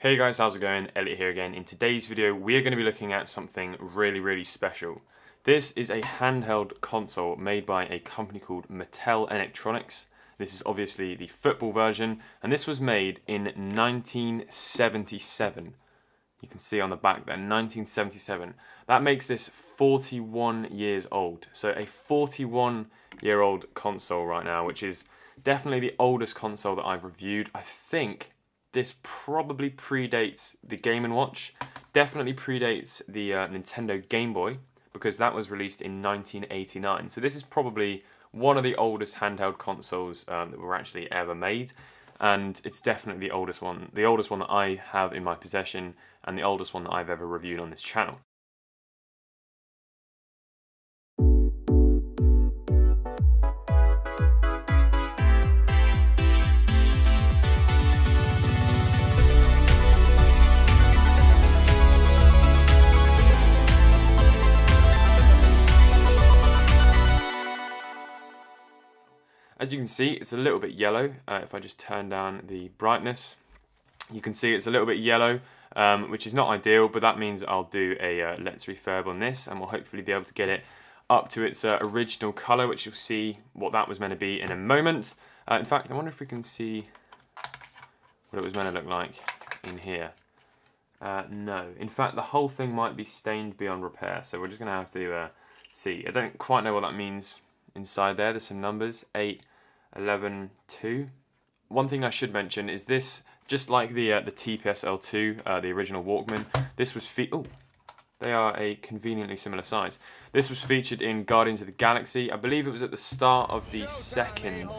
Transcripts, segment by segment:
Hey guys, how's it going? Elliot here again. In today's video, we are going to be looking at something really special. This is a handheld console made by a company called Mattel Electronics. This is obviously the football version, and this was made in 1977. You can see on the back there, 1977. That makes this 41 years old. So a 41-year-old console right now, which is definitely the oldest console that I've reviewed. I think this probably predates the Game & Watch, definitely predates the Nintendo Game Boy, because that was released in 1989. So this is probably one of the oldest handheld consoles that were actually ever made, and it's definitely the oldest one that I have in my possession, and the oldest one that I've ever reviewed on this channel. As you can see, it's a little bit yellow. If I just turn down the brightness, you can see it's a little bit yellow, which is not ideal, but that means I'll do a Let's Refurb on this, and we'll hopefully be able to get it up to its original colour, which you'll see what that was meant to be in a moment. In fact, I wonder if we can see what it was meant to look like in here. No, in fact, the whole thing might be stained beyond repair, so we're just going to have to see. I don't quite know what that means inside there. There's some numbers, 8, 11, 2. One thing I should mention is this, just like the TPS-L2, the original Walkman, this was they are a conveniently similar size. This was featured in Guardians of the Galaxy. I believe it was at the start of the second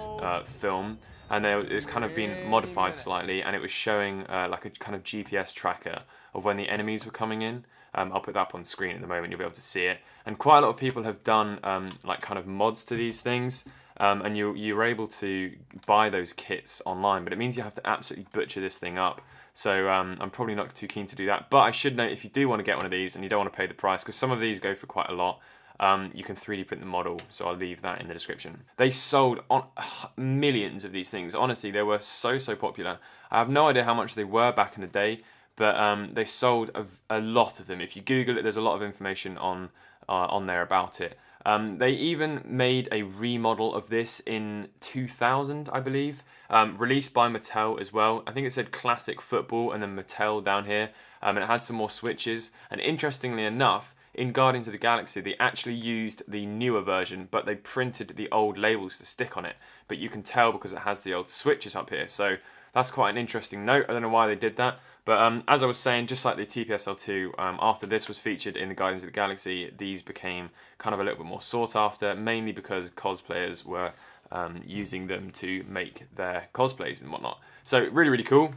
film, and it's kind of been modified slightly, and it was showing like a kind of GPS tracker of when the enemies were coming in. I'll put that up on the screen at the moment, you'll be able to see it. And quite a lot of people have done like kind of mods to these things, and you're able to buy those kits online, but it means you have to absolutely butcher this thing up. So I'm probably not too keen to do that. But I should note, if you do want to get one of these and you don't want to pay the price, because some of these go for quite a lot, you can 3D print the model, so I'll leave that in the description. They sold on millions of these things. Honestly, they were so popular. I have no idea how much they were back in the day, but they sold a lot of them. If you Google it, there's a lot of information on there about it. They even made a remodel of this in 2000, I believe, released by Mattel as well. I think it said Classic Football and then Mattel down here, and it had some more switches. And interestingly enough, in Guardians of the Galaxy, they actually used the newer version, but they printed the old labels to stick on it. But you can tell because it has the old switches up here. So that's quite an interesting note. I don't know why they did that. But as I was saying, just like the TPS-L2, after this was featured in the Guardians of the Galaxy, these became kind of a little bit more sought after, mainly because cosplayers were using them to make their cosplays and whatnot. So really cool.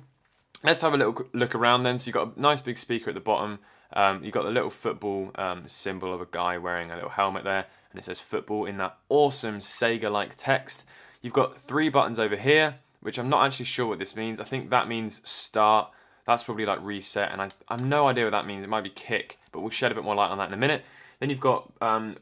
Let's have a little look around then. So you've got a nice big speaker at the bottom. You've got the little football symbol of a guy wearing a little helmet there, and it says football in that awesome Sega-like text. You've got 3 buttons over here, which I'm not actually sure what this means. I think that means start. That's probably like reset, and I have no idea what that means. It might be kick, but we'll shed a bit more light on that in a minute. Then you've got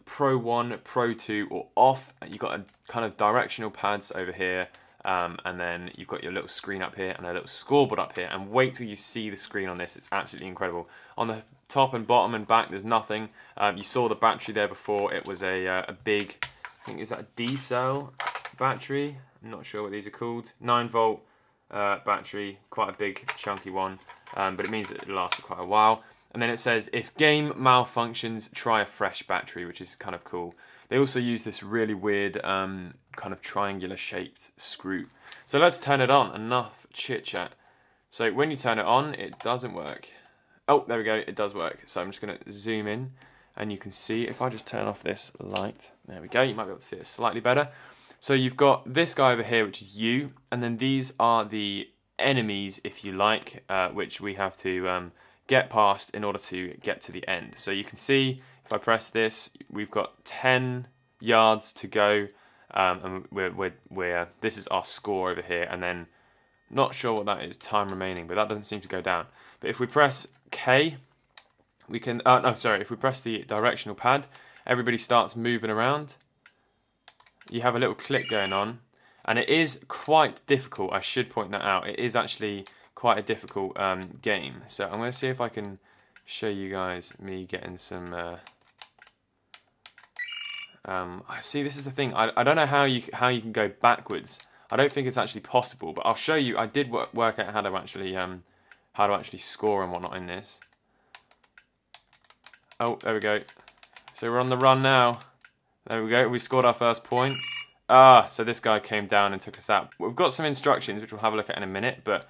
Pro 1, Pro 2, or off. You've got a kind of directional pads over here, and then you've got your little screen up here and a little scoreboard up here. And wait till you see the screen on this. It's absolutely incredible. On the top and bottom and back, there's nothing. You saw the battery there before. It was a big, I think, is that a D-cell battery? I'm not sure what these are called. 9-volt. Battery, quite a big chunky one, but it means that it lasts for quite a while. And then it says, if game malfunctions, try a fresh battery, which is kind of cool. They also use this really weird kind of triangular shaped screw. So let's turn it on. Enough chit chat. So when you turn it on, it doesn't work. Oh, there we go, it does work. So I'm just going to zoom in, and you can see if I just turn off this light, there we go, you might be able to see it slightly better. So you've got this guy over here, which is you, and then these are the enemies, if you like, which we have to get past in order to get to the end. So you can see, if I press this, we've got 10 yards to go, and this is our score over here, and then, not sure what that is, time remaining, but that doesn't seem to go down. But if we press K, we can, if we press the directional pad, everybody starts moving around. You have a little click going on, and it is quite difficult, I should point that out. It is actually quite a difficult game. So I'm going to see if I can show you guys me getting some... see, this is the thing. I don't know how you can go backwards. I don't think it's actually possible, but I'll show you. I did work out how to actually score and whatnot in this. Oh, there we go. So we're on the run now. There we go. We scored our first point. So this guy came down and took us out. We've got some instructions, which we'll have a look at in a minute, but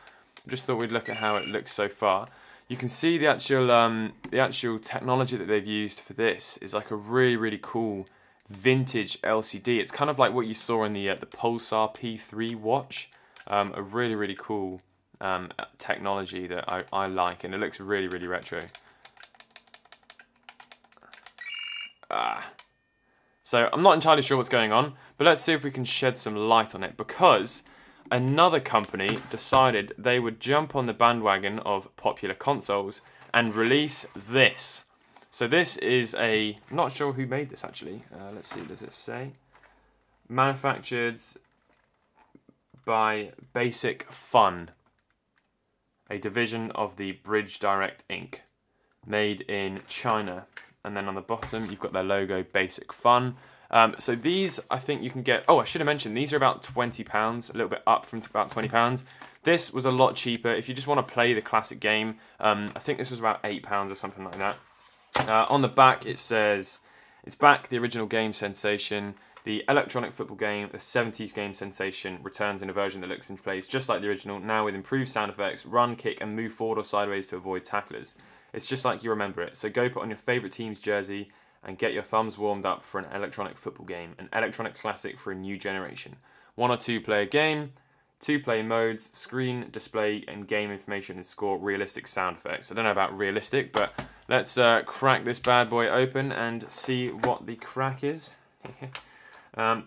I just thought we'd look at how it looks so far. You can see the actual technology that they've used for this is like a really, really cool vintage LCD. It's kind of like what you saw in the Pulsar P3 watch. A really, really cool technology that I like, and it looks really, really retro. So I'm not entirely sure what's going on, but let's see if we can shed some light on it, because another company decided they would jump on the bandwagon of popular consoles and release this. So this is I'm not sure who made this actually. Let's see, does it say? Manufactured by Basic Fun, a division of the Bridge Direct Inc. Made in China. And then on the bottom, you've got their logo, Basic Fun. So these, I think you can get... Oh, I should have mentioned, these are about £20, a little bit up from about £20. This was a lot cheaper. If you just want to play the classic game, I think this was about £8 or something like that. On the back, it says, it's back, the original game sensation. The electronic football game, the 70s game sensation, returns in a version that looks and plays just like the original, now with improved sound effects, run, kick, and move forward or sideways to avoid tacklers. It's just like you remember it. So go put on your favourite team's jersey and get your thumbs warmed up for an electronic football game, an electronic classic for a new generation. 1 or 2 player game, 2 play modes, screen, display, and game information, and score realistic sound effects. I don't know about realistic, but let's crack this bad boy open and see what the crack is. Here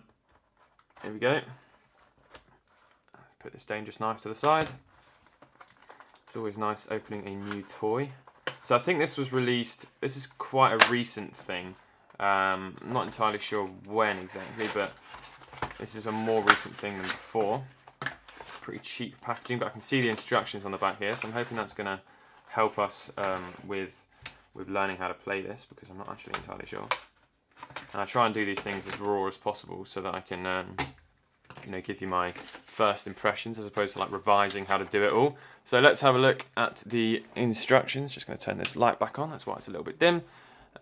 we go. Put this dangerous knife to the side. It's always nice opening a new toy. So I think this was released, this is quite a recent thing. I'm not entirely sure when exactly, but this is a more recent thing than before. Pretty cheap packaging, but I can see the instructions on the back here, so I'm hoping that's going to help us with learning how to play this, because I'm not actually entirely sure. And I try and do these things as raw as possible so that I can give you my first impressions as opposed to like revising how to do it all. So let's have a look at the instructions. Just going to turn this light back on, that's why it's a little bit dim.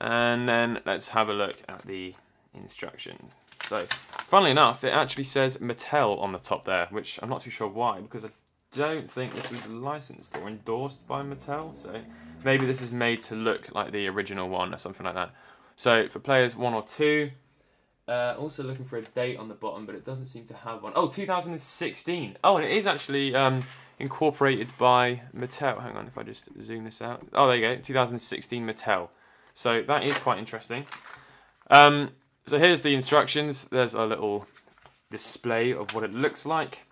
And then let's have a look at the instruction. So funnily enough, it actually says Mattel on the top there, which I'm not too sure why, because I don't think this was licensed or endorsed by Mattel. So maybe this is made to look like the original one or something like that. So for players 1 or 2, also looking for a date on the bottom, but it doesn't seem to have one. Oh, 2016. Oh, and it is actually incorporated by Mattel. Hang on, if I just zoom this out. Oh, there you go, 2016 Mattel. So that is quite interesting. So here's the instructions. There's a little display of what it looks like.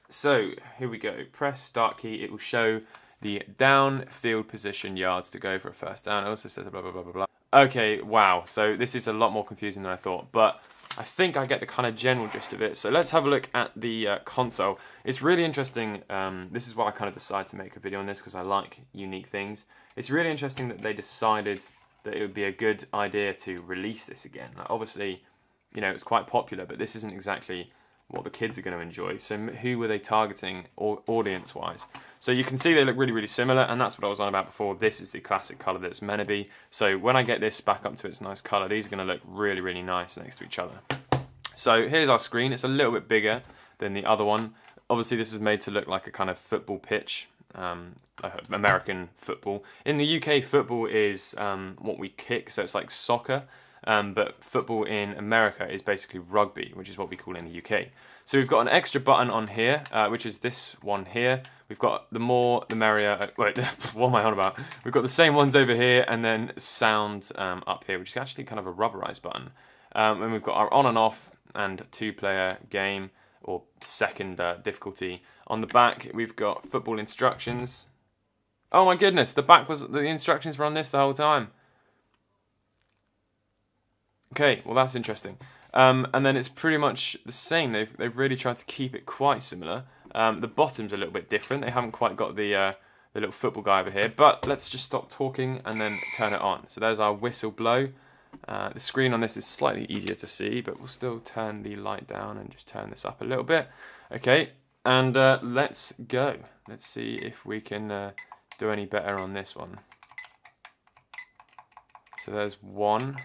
So here we go. Press start key. It will show the down field position yards to go for a first down. It also says blah, blah, blah, blah, blah. Okay, wow. So this is a lot more confusing than I thought, but I think I get the kind of general gist of it. So let's have a look at the console. It's really interesting. This is why I kind of decided to make a video on this, because I like unique things. It's really interesting that they decided that it would be a good idea to release this again. Like, obviously, you know, it's quite popular, but this isn't exactly what the kids are going to enjoy. So who were they targeting audience-wise? So you can see they look really, really similar, and that's what I was on about before. This is the classic colour that it's meant to be. So when I get this back up to its nice colour, these are going to look really, really nice next to each other. So here's our screen. It's a little bit bigger than the other one. Obviously, this is made to look like a kind of football pitch, American football. In the UK, football is what we kick, so it's like soccer. But football in America is basically rugby, which is what we call in the UK. So we've got an extra button on here, which is this one here. We've got the more, the merrier. Wait, what am I on about? We've got the same ones over here, and then sound up here, which is actually kind of a rubberized button. And we've got our on and off and 2-player game, or second difficulty. On the back, we've got football instructions. Oh my goodness, the instructions were on this the whole time. Okay, well that's interesting. And then it's pretty much the same. They've really tried to keep it quite similar. The bottom's a little bit different. They haven't quite got the little football guy over here. But let's just stop talking and then turn it on. So there's our whistle blow. The screen on this is slightly easier to see, but we'll still turn the light down and just turn this up a little bit. Okay, and let's go. Let's see if we can do any better on this one. So there's one.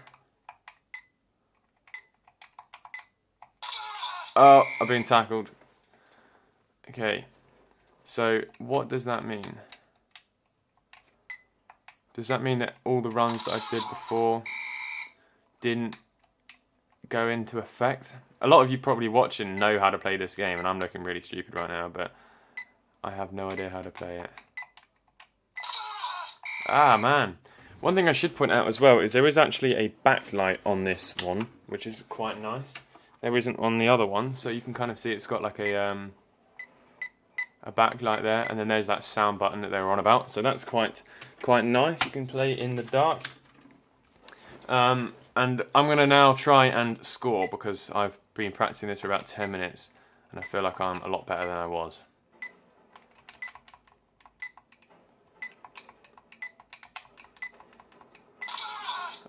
Oh, I've been tackled. Okay, so what does that mean? Does that mean that all the runs that I did before didn't go into effect? A lot of you probably watching know how to play this game, and I'm looking really stupid right now, but I have no idea how to play it. Ah, man. One thing I should point out as well is there is actually a backlight on this one, which is quite nice. There isn't on the other one, so you can kind of see it's got like a backlight there, and then there's that sound button that they were on about. So that's quite nice. You can play in the dark. And I'm going to now try and score because I've been practicing this for about 10 minutes, and I feel like I'm a lot better than I was.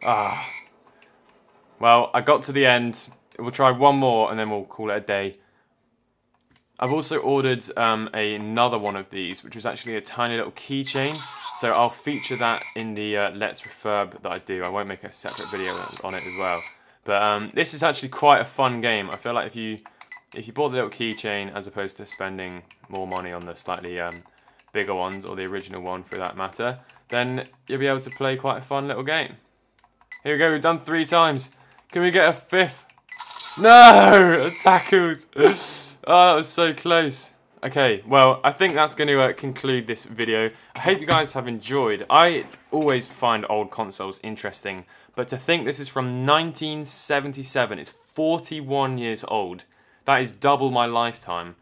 Ah. Well, I got to the end. We'll try one more and then we'll call it a day. I've also ordered another one of these, which was actually a tiny little keychain. So I'll feature that in the Let's Refurb that I do. I won't make a separate video on it as well. But this is actually quite a fun game. I feel like if you bought the little keychain as opposed to spending more money on the slightly bigger ones, or the original one for that matter, then you'll be able to play quite a fun little game. Here we go, we've done 3 times. Can we get a 5th? No! Tackled! Oh, that was so close. Okay, well, I think that's going to conclude this video. I hope you guys have enjoyed. I always find old consoles interesting, but to think this is from 1977, it's 41 years old. That is double my lifetime.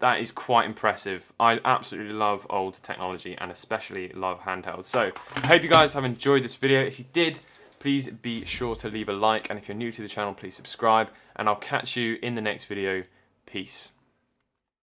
That is quite impressive. I absolutely love old technology and especially love handhelds. So, I hope you guys have enjoyed this video. If you did, please be sure to leave a like, and if you're new to the channel, please subscribe, and I'll catch you in the next video. Peace.